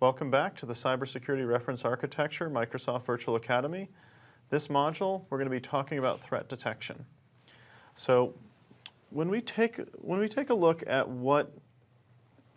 Welcome back to the Cybersecurity Reference Architecture Microsoft Virtual Academy. This module, we're going to be talking about threat detection. So when we take a look at what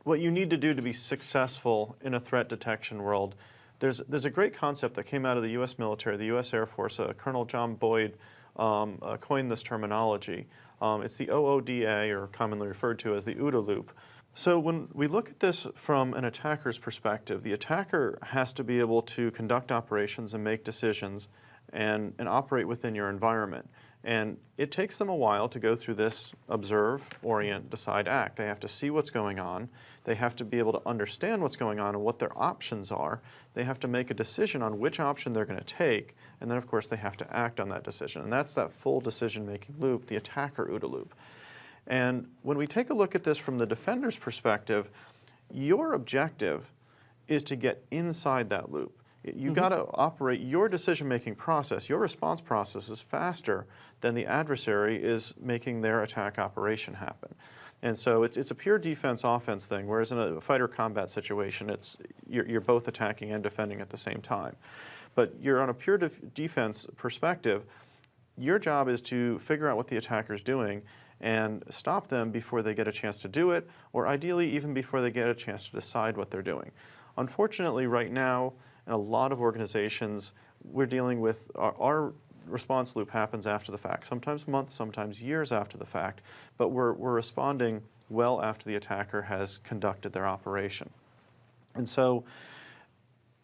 you need to do to be successful in a threat detection world, there's a great concept that came out of the U.S. military, the U.S. Air Force. Colonel John Boyd coined this terminology. It's the OODA, or commonly referred to as the OODA loop. So when we look at this from an attacker's perspective, the attacker has to be able to conduct operations and make decisions and operate within your environment. And it takes them a while to go through this observe, orient, decide, act. They have to see what's going on. They have to be able to understand what's going on and what their options are. They have to make a decision on which option they're going to take. And then, of course, they have to act on that decision. And that's that full decision-making loop, the attacker OODA loop. And when we take a look at this from the defender's perspective, your objective is to get inside that loop. You've got to operate your decision-making process, your response process is faster than the adversary is making their attack operation happen. And so it's a pure defense-offense thing, whereas in a fighter combat situation, you're both attacking and defending at the same time. But you're on a pure defense perspective, your job is to figure out what the attacker's doing and stop them before they get a chance to do it, or ideally even before they get a chance to decide what they're doing. Unfortunately, right now, in a lot of organizations, we're dealing with our response loop happens after the fact, sometimes months, sometimes years after the fact, but we're responding well after the attacker has conducted their operation. And so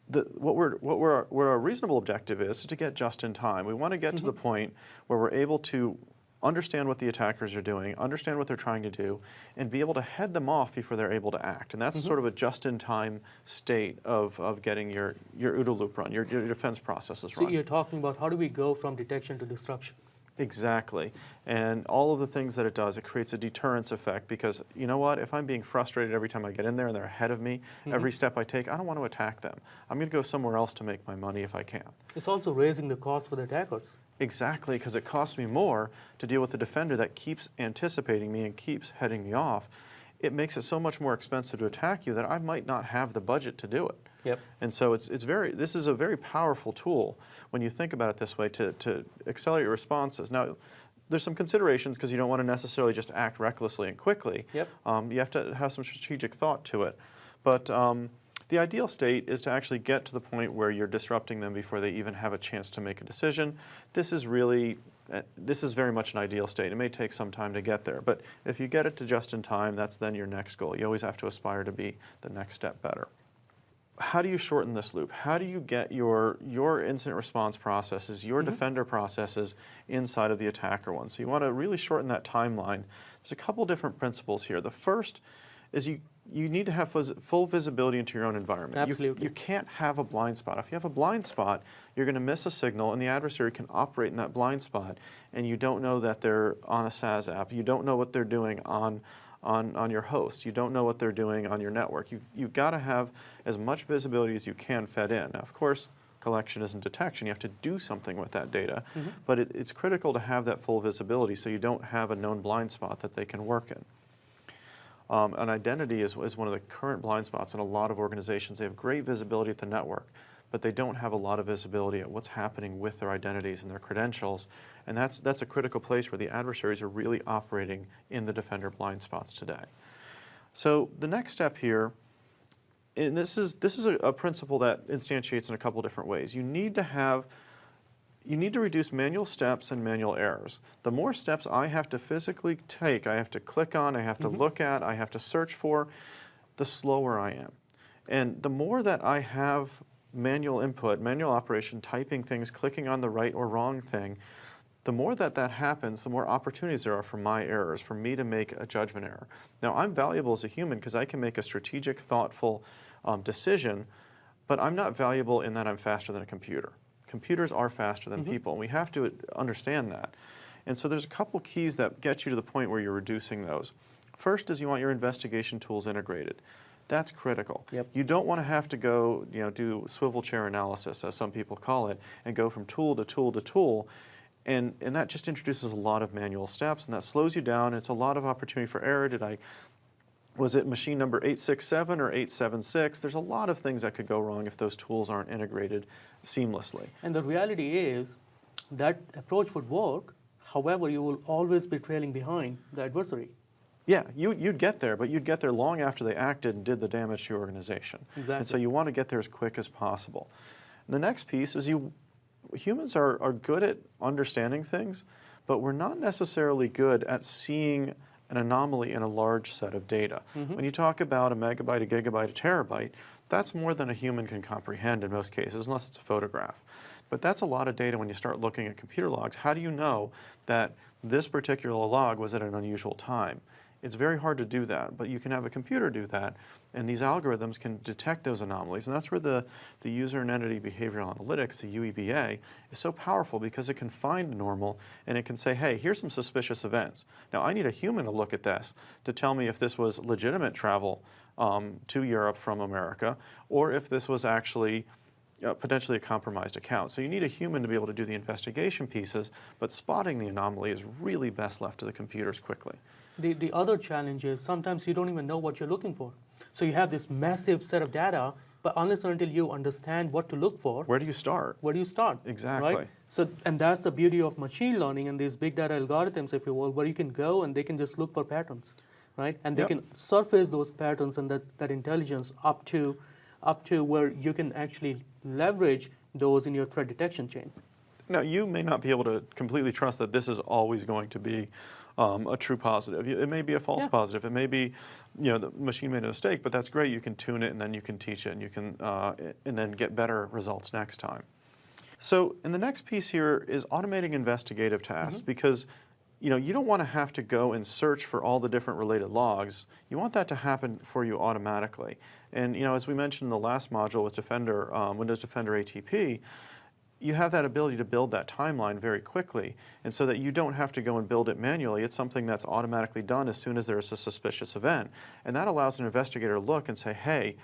what our reasonable objective is to get just in time. We want to get to the point where we're able to understand what the attackers are doing, understand what they're trying to do, and be able to head them off before they're able to act. And that's sort of a just-in-time state of getting your OODA loop run, your defense processes run. So you're talking about how do we go from detection to disruption? Exactly. And all of the things that it does, it creates a deterrence effect because, you know what, if I'm being frustrated every time I get in there and they're ahead of me, every step I take, I don't want to attack them. I'm going to go somewhere else to make my money if I can. It's also raising the cost for the attackers. Exactly, because it costs me more to deal with the defender that keeps anticipating me and keeps heading me off. It makes it so much more expensive to attack you that I might not have the budget to do it. Yep. And so this is a very powerful tool when you think about it this way to accelerate your responses. Now, there's some considerations because you don't want to necessarily just act recklessly and quickly. Yep. You have to have some strategic thought to it. But the ideal state is to actually get to the point where you're disrupting them before they even have a chance to make a decision. This is very much an ideal state. It may take some time to get there, but if you get it to just in time, that's then your next goal. You always have to aspire to be the next step better. How do you shorten this loop? How do you get your incident response processes, your defender processes inside of the attacker one? So you want to really shorten that timeline. There's a couple different principles here. The first is you need to have full visibility into your own environment. Absolutely. You can't have a blind spot. If you have a blind spot, you're going to miss a signal, and the adversary can operate in that blind spot, and you don't know that they're on a SaaS app. You don't know what they're doing on your host. You don't know what they're doing on your network. You've got to have as much visibility as you can fed in. Now, of course, collection isn't detection. You have to do something with that data, but it's critical to have that full visibility so you don't have a known blind spot that they can work in. An identity is one of the current blind spots in a lot of organizations. They have great visibility at the network, but they don't have a lot of visibility at what's happening with their identities and their credentials. And that's a critical place where the adversaries are really operating in the defender blind spots today. So the next step here, and this is a principle that instantiates in a couple different ways. You need to reduce manual steps and manual errors. The more steps I have to physically take, I have to click on, I have to look at, I have to search for, the slower I am. And the more that I have manual input, manual operation, typing things, clicking on the right or wrong thing, the more that happens, the more opportunities there are for my errors, for me to make a judgment error. Now, I'm valuable as a human because I can make a strategic, thoughtful decision, but I'm not valuable in that I'm faster than a computer. Computers are faster than people, and we have to understand that. And so there's a couple keys that get you to the point where you're reducing those. First is you want your investigation tools integrated. That's critical. Yep. You don't want to have to go, do swivel chair analysis, as some people call it, and go from tool to tool to tool. And that just introduces a lot of manual steps, and that slows you down. It's a lot of opportunity for error. Was it machine number 867 or 876? There's a lot of things that could go wrong if those tools aren't integrated seamlessly. And the reality is that approach would work. However, you will always be trailing behind the adversary. Yeah, you'd get there, but you'd get there long after they acted and did the damage to your organization. Exactly. And so you want to get there as quick as possible. And the next piece is humans are good at understanding things, but we're not necessarily good at seeing an anomaly in a large set of data. When you talk about a megabyte, a gigabyte, a terabyte, that's more than a human can comprehend in most cases, unless it's a photograph. But that's a lot of data when you start looking at computer logs. How do you know that this particular log was at an unusual time? It's very hard to do that, but you can have a computer do that, and these algorithms can detect those anomalies. And that's where the user and entity behavioral analytics, the UEBA, is so powerful because it can find normal and it can say, hey, here's some suspicious events. Now, I need a human to look at this to tell me if this was legitimate travel to Europe from America, or if this was actually potentially a compromised account. So you need a human to be able to do the investigation pieces, but spotting the anomaly is really best left to the computers quickly. The other challenge is sometimes you don't even know what you're looking for. So you have this massive set of data, but unless or until you understand what to look for, Where do you start? where do you start? Exactly. Right? So, and that's the beauty of machine learning and these big data algorithms, if you will, where you can go and they can just look for patterns, right? And they Yep. can surface those patterns and that intelligence up to where you can actually leverage those in your threat detection chain. Now, you may not be able to completely trust that this is always going to be a true positive. It may be a false Yeah. positive. It may be, the machine made a mistake, but that's great. You can tune it, and then you can teach it, and you can, and then get better results next time. So, and the next piece here is automating investigative tasks, because you don't want to have to go and search for all the different related logs. You want that to happen for you automatically. And as we mentioned in the last module with Defender, Windows Defender ATP, you have that ability to build that timeline very quickly, and so that you don't have to go and build it manually. It's something that's automatically done as soon as there's a suspicious event. And that allows an investigator to look and say, hey,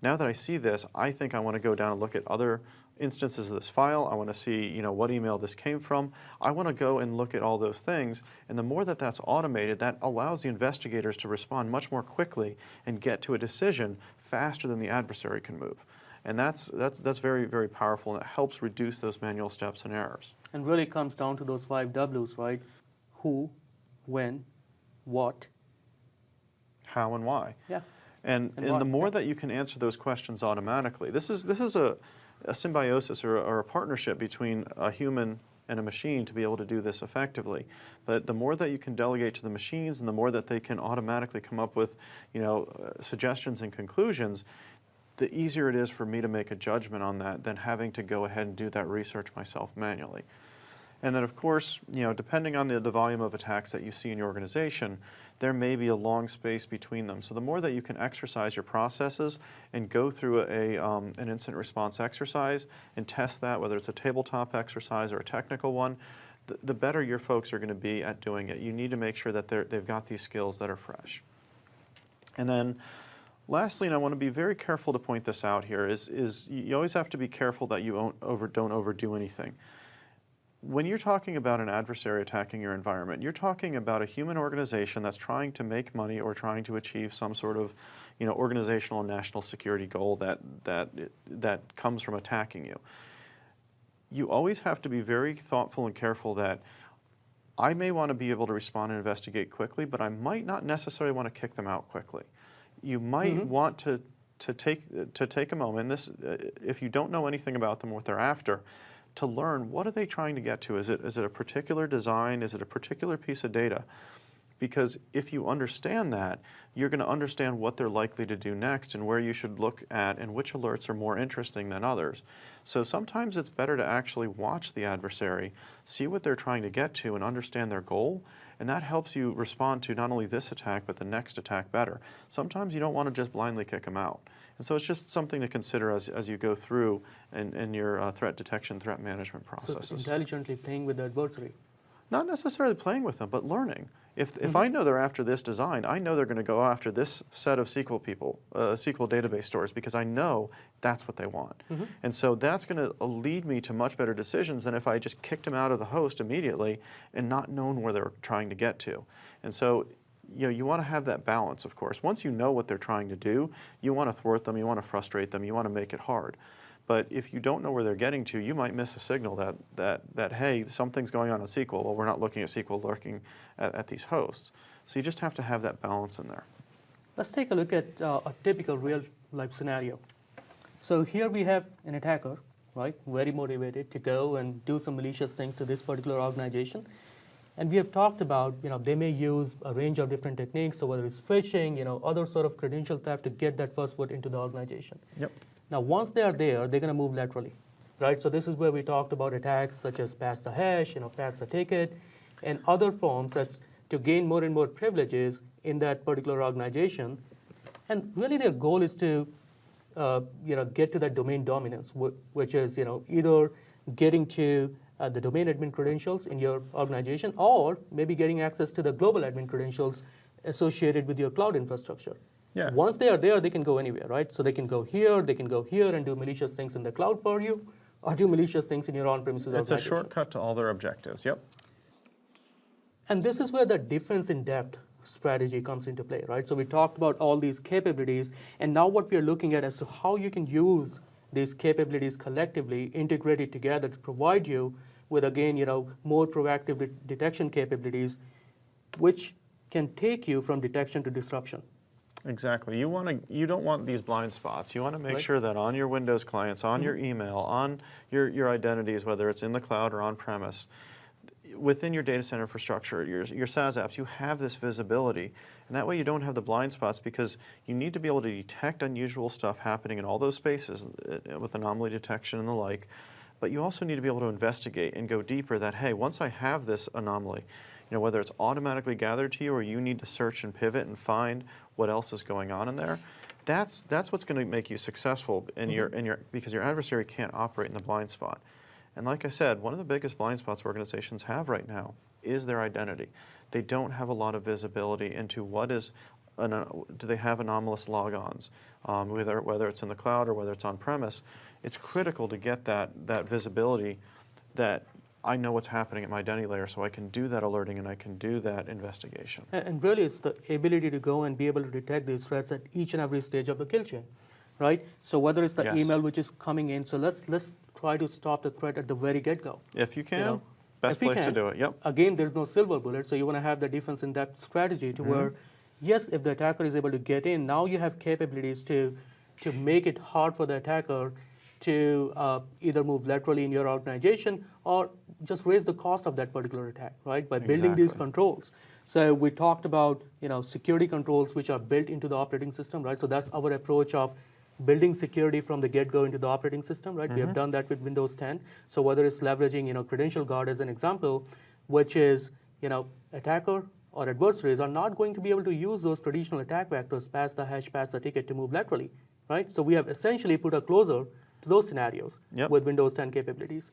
now that I see this, I think I want to go down and look at other instances of this file. I want to see what email this came from. I want to go and look at all those things. And the more that that's automated, that allows the investigators to respond much more quickly and get to a decision faster than the adversary can move. And that's very, very powerful, and it helps reduce those manual steps and errors. And really comes down to those 5 W's, right? Who, when, what, How and why. yeah. And why. the more that you can answer those questions automatically, this is a symbiosis or a partnership between a human and a machine to be able to do this effectively. But the more that you can delegate to the machines, and the more that they can automatically come up with suggestions and conclusions, the easier it is for me to make a judgment on that than having to go ahead and do that research myself manually. And then, of course, depending on the volume of attacks that you see in your organization, there may be a long space between them. So the more that you can exercise your processes and go through an incident response exercise and test that, whether it's a tabletop exercise or a technical one, the better your folks are going to be at doing it. You need to make sure that they've got these skills that are fresh. And then, lastly, and I want to be very careful to point this out here, is you always have to be careful that you don't overdo anything. When you're talking about an adversary attacking your environment, you're talking about a human organization that's trying to make money or trying to achieve some sort of organizational and national security goal that comes from attacking you. You always have to be very thoughtful and careful that I may want to be able to respond and investigate quickly, but I might not necessarily want to kick them out quickly. You might want to take a moment, if you don't know anything about them, what they're after, to learn what are they trying to get to. Is it a particular design? Is it a particular piece of data? Because if you understand that, you're going to understand what they're likely to do next and where you should look at and which alerts are more interesting than others. So sometimes it's better to actually watch the adversary, see what they're trying to get to, and understand their goal. And that helps you respond to not only this attack, but the next attack better. Sometimes you don't want to just blindly kick them out. And so it's just something to consider as you go through in your threat detection, threat management processes. So it's intelligently playing with the adversary. Not necessarily playing with them, but learning. If I know they're after this design, I know they're going to go after this set of SQL database stores, because I know that's what they want. And so that's going to lead me to much better decisions than if I just kicked them out of the host immediately and not known where they're trying to get to. And so you want to have that balance, of course. Once you know what they're trying to do, you want to thwart them, you want to frustrate them, you want to make it hard. But if you don't know where they're getting to, you might miss a signal that hey, something's going on in SQL. Well, we're not looking at SQL, looking at these hosts. So you just have to have that balance in there. Let's take a look at a typical real-life scenario. So here we have an attacker, right, very motivated to go and do some malicious things to this particular organization. And we have talked about, they may use a range of different techniques, so whether it's phishing, other sort of credential theft to get that first foot into the organization. Yep. Now, once they are there, they're going to move laterally, right? So this is where we talked about attacks such as pass the hash, pass the ticket, and other forms as to gain more and more privileges in that particular organization. And really their goal is to get to that domain dominance, which is either getting to the domain admin credentials in your organization, or maybe getting access to the global admin credentials associated with your cloud infrastructure. Yeah. Once they are there, they can go anywhere, right? So they can go here and do malicious things in the cloud for you, or do malicious things in your on-premises organization. It's a shortcut to all their objectives, yep. And this is where the defense in depth strategy comes into play, right? So we talked about all these capabilities, and now what we are looking at as to how you can use these capabilities collectively, integrated together to provide you with, again, more proactive detection capabilities, which can take you from detection to disruption. Exactly. You don't want these blind spots. You want to make Right. sure that on your Windows clients, on your email, on your identities, whether it's in the cloud or on premise, within your data center infrastructure, your SaaS apps, you have this visibility. And that way you don't have the blind spots, because you need to be able to detect unusual stuff happening in all those spaces with anomaly detection and the like. But you also need to be able to investigate and go deeper that, hey, once I have this anomaly, whether it's automatically gathered to you or you need to search and pivot and find what else is going on in there, that's what's going to make you successful because your adversary can't operate in the blind spot. And like I said, one of the biggest blind spots organizations have right now is their identity. They don't have a lot of visibility into do they have anomalous logons, whether it's in the cloud or whether it's on premise. It's critical to get that visibility that I know what's happening at my identity layer, so I can do that alerting and I can do that investigation. And really, it's the ability to go and be able to detect these threats at each and every stage of the kill chain, right? So whether it's the Yes. email which is coming in, so let's try to stop the threat at the very get-go. If you can, best if we place to can. do it, yep. Again, there's no silver bullet, so you want to have the defense in that strategy to where, yes, if the attacker is able to get in, now you have capabilities to make it hard for the attacker to either move laterally in your organization or just raise the cost of that particular attack, right? By building these Exactly. controls. So we talked about security controls which are built into the operating system, right? So that's our approach of building security from the get-go into the operating system, right? We have done that with Windows 10. So whether it's leveraging Credential Guard as an example, which is attacker or adversaries are not going to be able to use those traditional attack vectors, pass the hash, pass the ticket, to move laterally, right? So we have essentially put a closer to those scenarios with Windows 10 capabilities.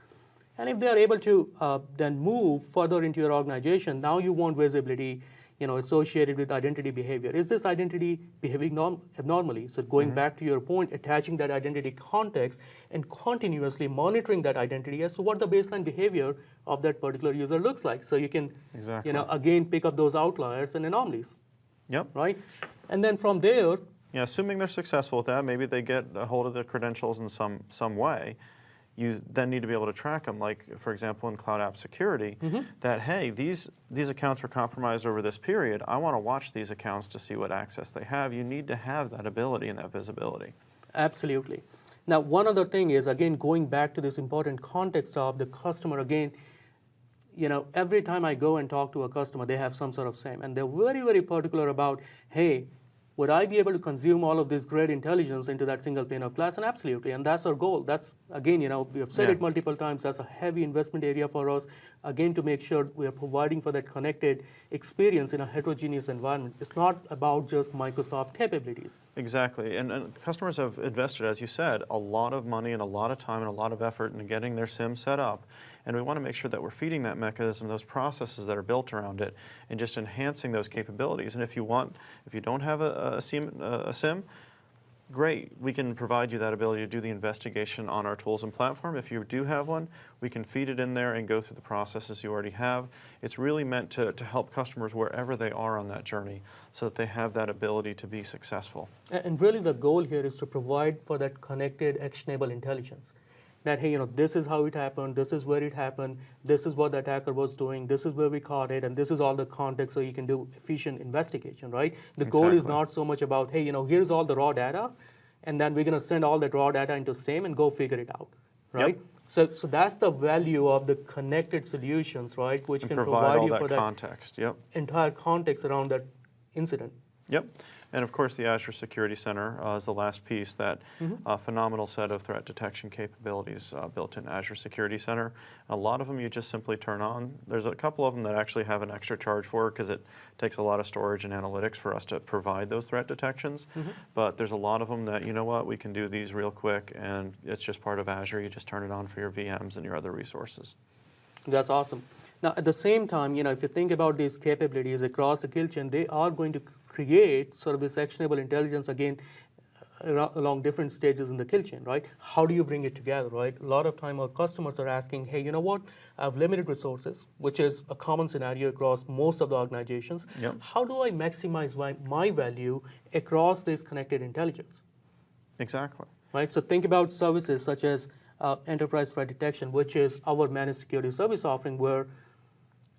And if they are able to then move further into your organization, now you want visibility associated with identity behavior. Is this identity behaving abnormally? So going back to your point, attaching that identity context and continuously monitoring that identity as to what the baseline behavior of that particular user looks like. So you can, again, pick up those outliers and anomalies. Yep. Right? And then from there, yeah, assuming they're successful with that, maybe they get a hold of the credentials in some way. You then need to be able to track them, like, for example, in Cloud App Security, that, hey, these accounts were compromised over this period. I want to watch these accounts to see what access they have. You need to have that ability and that visibility. Absolutely. Now, one other thing is, again, going back to this important context of the customer, again, every time I go and talk to a customer, they have some sort of SIM, and they're very, very particular about, hey, would I be able to consume all of this great intelligence into that single pane of glass? And absolutely, and that's our goal. That's, again, we have said it multiple times, that's a heavy investment area for us, again, to make sure we are providing for that connected experience in a heterogeneous environment. It's not about just Microsoft capabilities. Exactly, and customers have invested, as you said, a lot of money and a lot of time and a lot of effort in getting their SIM set up. And we want to make sure that we're feeding that mechanism, those processes that are built around it, and just enhancing those capabilities. And if you don't have a SIM, great, we can provide you that ability to do the investigation on our tools and platform. If you do have one, we can feed it in there and go through the processes you already have. It's really meant to help customers wherever they are on that journey so that they have that ability to be successful. And really the goal here is to provide for that connected, actionable intelligence. That, hey, this is how it happened, this is where it happened, this is what the attacker was doing, this is where we caught it, and this is all the context so you can do efficient investigation, right? The goal is not so much about, hey, here's all the raw data, and then we're going to send all that raw data into SIEM and go figure it out, right? Yep. So that's the value of the connected solutions, right? Which can provide you for that context. Yep. Entire context around that incident. Yep. And of course, the Azure Security Center is the last piece, that phenomenal set of threat detection capabilities built in Azure Security Center. A lot of them you just simply turn on. There's a couple of them that actually have an extra charge for because it takes a lot of storage and analytics for us to provide those threat detections. But there's a lot of them that, we can do these real quick, and it's just part of Azure. You just turn it on for your VMs and your other resources. That's awesome. Now, at the same time, if you think about these capabilities across the kill chain, they are going to create sort of this actionable intelligence again along different stages in the kill chain, right? How do you bring it together, right? A lot of time our customers are asking, hey, you know what? I have limited resources, which is a common scenario across most of the organizations. Yep. How do I maximize my value across this connected intelligence? Exactly. Right. So think about services such as enterprise threat detection, which is our managed security service offering, where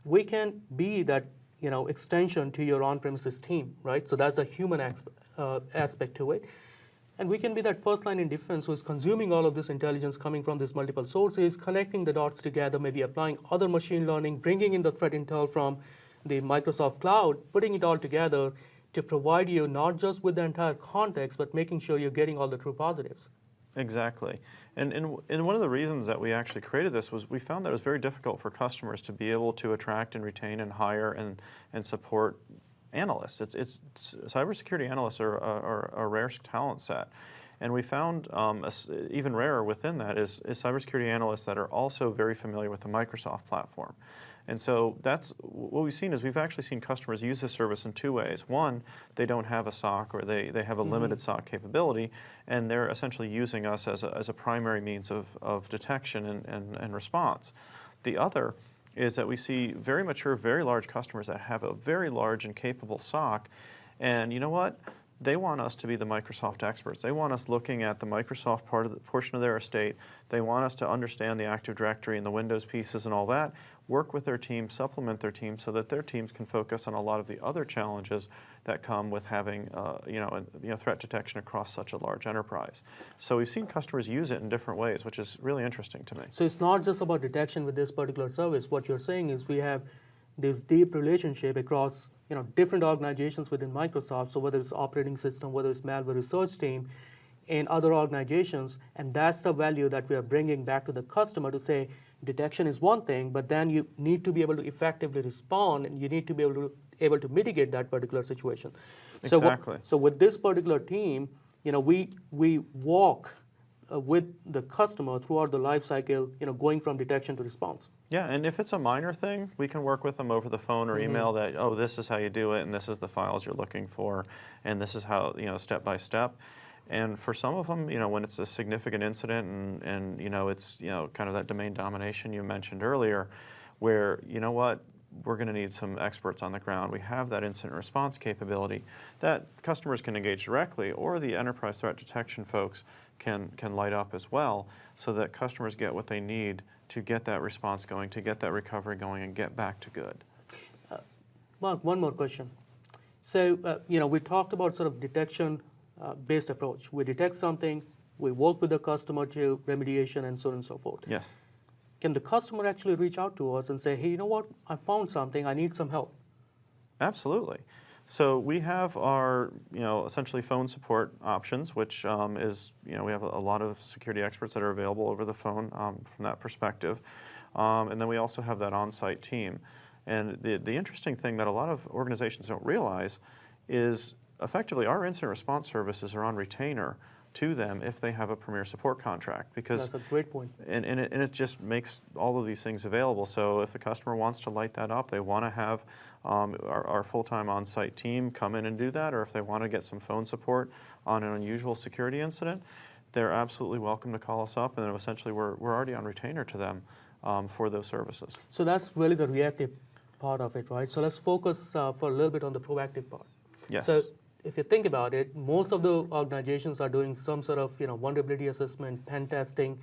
we can be that extension to your on-premises team, right? So that's the human aspect to it. And we can be that first line in defense who is consuming all of this intelligence coming from these multiple sources, connecting the dots together, maybe applying other machine learning, bringing in the threat intel from the Microsoft cloud, putting it all together to provide you not just with the entire context, but making sure you're getting all the true positives. Exactly. And one of the reasons that we actually created this was we found that it was very difficult for customers to be able to attract and retain and hire and support analysts. Cybersecurity analysts are a rare talent set. And we found even rarer within that is cybersecurity analysts that are also very familiar with the Microsoft platform. And so that's what we've seen is we've actually seen customers use this service in two ways. One, they don't have a SOC, or they have a limited SOC capability, and they're essentially using us as a primary means of detection and response. The other is that we see very mature, very large customers that have a very large and capable SOC, and you know what? They want us to be the Microsoft experts. They want us looking at the Microsoft portion of their estate. They want us to understand the Active Directory and the Windows pieces and all that, work with their team, supplement their team so that their teams can focus on a lot of the other challenges that come with having threat detection across such a large enterprise. So we've seen customers use it in different ways, which is really interesting to me. So it's not just about detection with this particular service. What you're saying is we have this deep relationship across different organizations within Microsoft, so whether it's operating system, whether it's malware research team, and other organizations, and that's the value that we are bringing back to the customer to say, detection is one thing, but then you need to be able to effectively respond, and you need to be able to mitigate that particular situation. Exactly. So with this particular team, we walk with the customer throughout the life cycle, going from detection to response. Yeah, and if it's a minor thing, we can work with them over the phone or email that, oh, this is how you do it, and this is the files you're looking for, and this is how, step by step. And for some of them, when it's a significant incident and it's, kind of that domain domination you mentioned earlier, where, we're going to need some experts on the ground. We have that incident response capability that customers can engage directly, or the enterprise threat detection folks can light up as well, so that customers get what they need to get that response going, to get that recovery going, and get back to good. Mark, one more question. So, we talked about sort of detection-based approach. We detect something, we work with the customer to remediation, and so on and so forth. Yes. Can the customer actually reach out to us and say, hey, you know what, I found something, I need some help? Absolutely. So we have our, essentially phone support options, which is, we have a lot of security experts that are available over the phone from that perspective. And then we also have that on-site team. And the interesting thing that a lot of organizations don't realize is effectively our incident response services are on retainer to them if they have a premier support contract, because That's a great point. and it just makes all of these things available. So if the customer wants to light that up, they want to have our full-time on-site team come in and do that, or if they want to get some phone support on an unusual security incident, they're absolutely welcome to call us up, and then essentially we're already on retainer to them for those services. So that's really the reactive part of it, right? So let's focus for a little bit on the proactive part. Yes. So if you think about it, most of the organizations are doing some sort of vulnerability assessment, pen testing,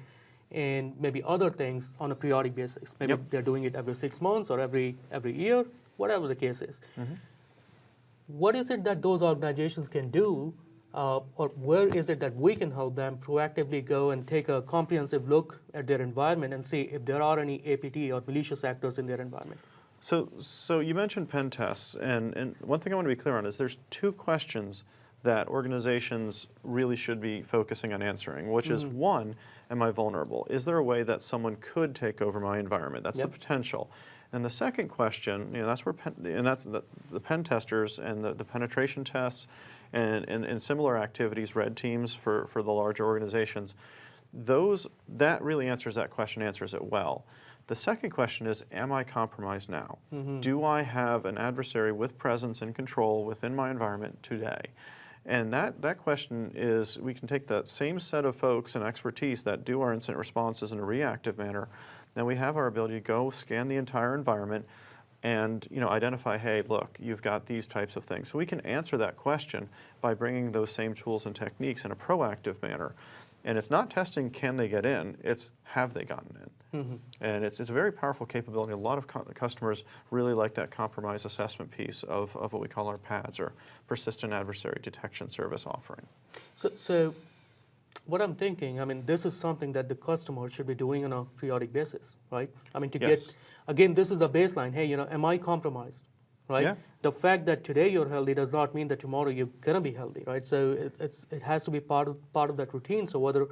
and maybe other things on a periodic basis. Maybe Yep. they're doing it every 6 months or every year, whatever the case is. What is it that those organizations can do, or where is it that we can help them proactively go and take a comprehensive look at their environment and see if there are any APT or malicious actors in their environment? So you mentioned pen tests, and one thing I want to be clear on is there's two questions that organizations really should be focusing on answering, which is one, am I vulnerable? Is there a way that someone could take over my environment? That's the potential. And the second question, that's where the pen testers and the penetration tests and similar activities, red teams for the larger organizations, that really answers that question, answers it well. The second question is, am I compromised now? Do I have an adversary with presence and control within my environment today? And that question is, we can take that same set of folks and expertise that do our incident responses in a reactive manner, and we have our ability to go scan the entire environment and identify, hey, look, you've got these types of things. So we can answer that question by bringing those same tools and techniques in a proactive manner. And it's not testing can they get in, it's have they gotten in. And it's a very powerful capability. A lot of customers really like that compromise assessment piece of what we call our PADS, or Persistent Adversary Detection Service offering. So what I'm thinking, this is something that the customer should be doing on a periodic basis, right? To get, again, this is a baseline. Hey, am I compromised, right? Yeah. The fact that today you're healthy does not mean that tomorrow you're gonna be healthy, right? So it has to be part of that routine. So whether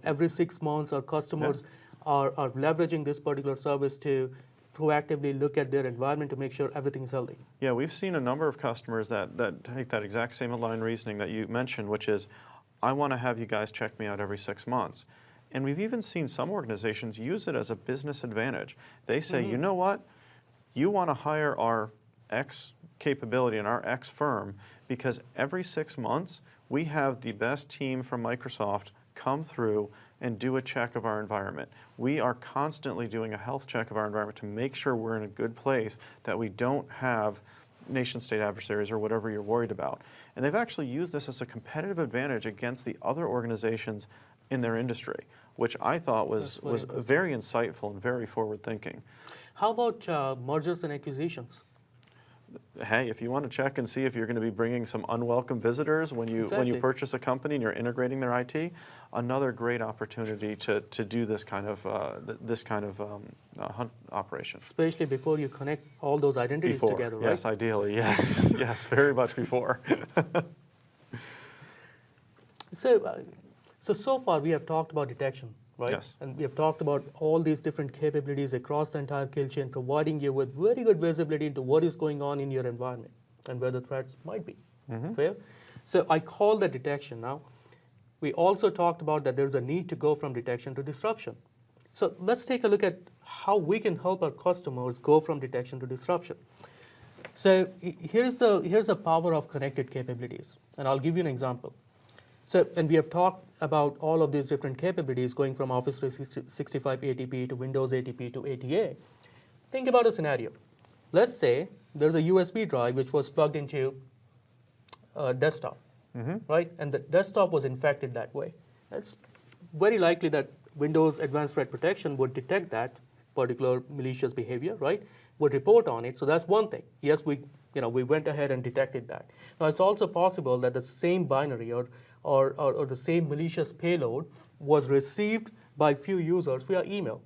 every 6 months our customers are leveraging this particular service to proactively look at their environment to make sure everything's healthy. Yeah, we've seen a number of customers that take that exact same aligned reasoning that you mentioned, which is, I want to have you guys check me out every 6 months. And we've even seen some organizations use it as a business advantage. They say, you know what? You want to hire our X capability in our X firm because every 6 months we have the best team from Microsoft come through and do a check of our environment. We are constantly doing a health check of our environment to make sure we're in a good place, that we don't have nation-state adversaries or whatever you're worried about. And they've actually used this as a competitive advantage against the other organizations in their industry, which I thought was very insightful and very forward-thinking. How about mergers and acquisitions? Hey, if you want to check and see if you're going to be bringing some unwelcome visitors when you purchase a company and you're integrating their IT, another great opportunity to do this kind of hunt operation. Especially before you connect all those identities together, right? Yes, ideally, yes, yes, very much before. So far we have talked about detection, right? Yes. And we have talked about all these different capabilities across the entire kill chain, providing you with very good visibility into what is going on in your environment and where the threats might be. Fair? So I call that detection. Now, we also talked about that there's a need to go from detection to disruption. So let's take a look at how we can help our customers go from detection to disruption. So here's the power of connected capabilities, and I'll give you an example. So, and we have talked about all of these different capabilities going from Office 365 ATP to Windows ATP to ATA. Think about a scenario. Let's say there's a USB drive which was plugged into a desktop, right? And the desktop was infected that way. It's very likely that Windows Advanced Threat Protection would detect that particular malicious behavior, right? Would report on it. So that's one thing. Yes, we went ahead and detected that. Now, it's also possible that the same binary or the same malicious payload was received by few users via email.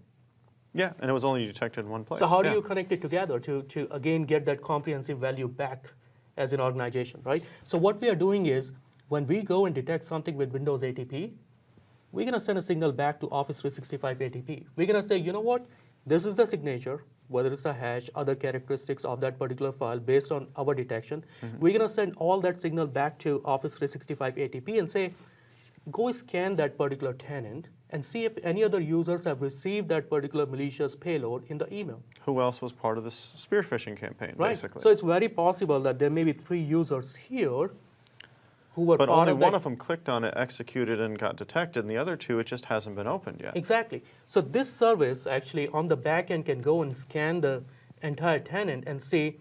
Yeah, and it was only detected in one place. So how do you connect it together to again get that comprehensive value back as an organization, right? So what we are doing is, when we go and detect something with Windows ATP, we're going to send a signal back to Office 365 ATP. We're going to say, you know what? This is the signature, whether it's a hash, other characteristics of that particular file based on our detection. We're going to send all that signal back to Office 365 ATP and say, go scan that particular tenant and see if any other users have received that particular malicious payload in the email. Who else was part of this spear phishing campaign, Right. basically? So it's very possible that there may be 3 users here who were But part only of one that. of them clicked on it, executed, and got detected, and the other 2, it just hasn't been opened yet. Exactly. So this service actually on the back end can go and scan the entire tenant and say,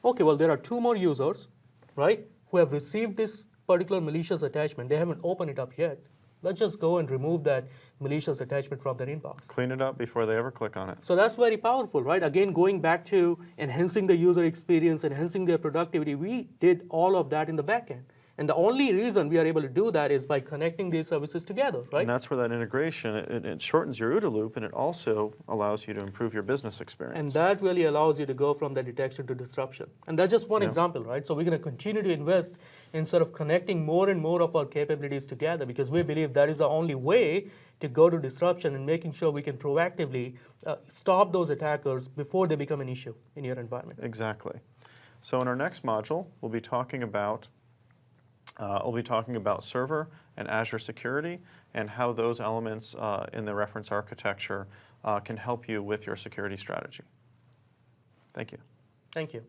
okay, well, there are 2 more users, right, who have received this particular malicious attachment. They haven't opened it up yet. Let's just go and remove that malicious attachment from their inbox. Clean it up before they ever click on it. So that's very powerful, right? Again, going back to enhancing the user experience, enhancing their productivity, we did all of that in the back end. And the only reason we are able to do that is by connecting these services together, right? And that's where that integration, it shortens your OODA loop, and it also allows you to improve your business experience. And that really allows you to go from the detection to disruption. And that's just one example, right? So we're going to continue to invest in sort of connecting more and more of our capabilities together, because we believe that is the only way to go to disruption and making sure we can proactively stop those attackers before they become an issue in your environment. Exactly. So in our next module, we'll be talking about server and Azure security and how those elements in the reference architecture can help you with your security strategy. Thank you. Thank you.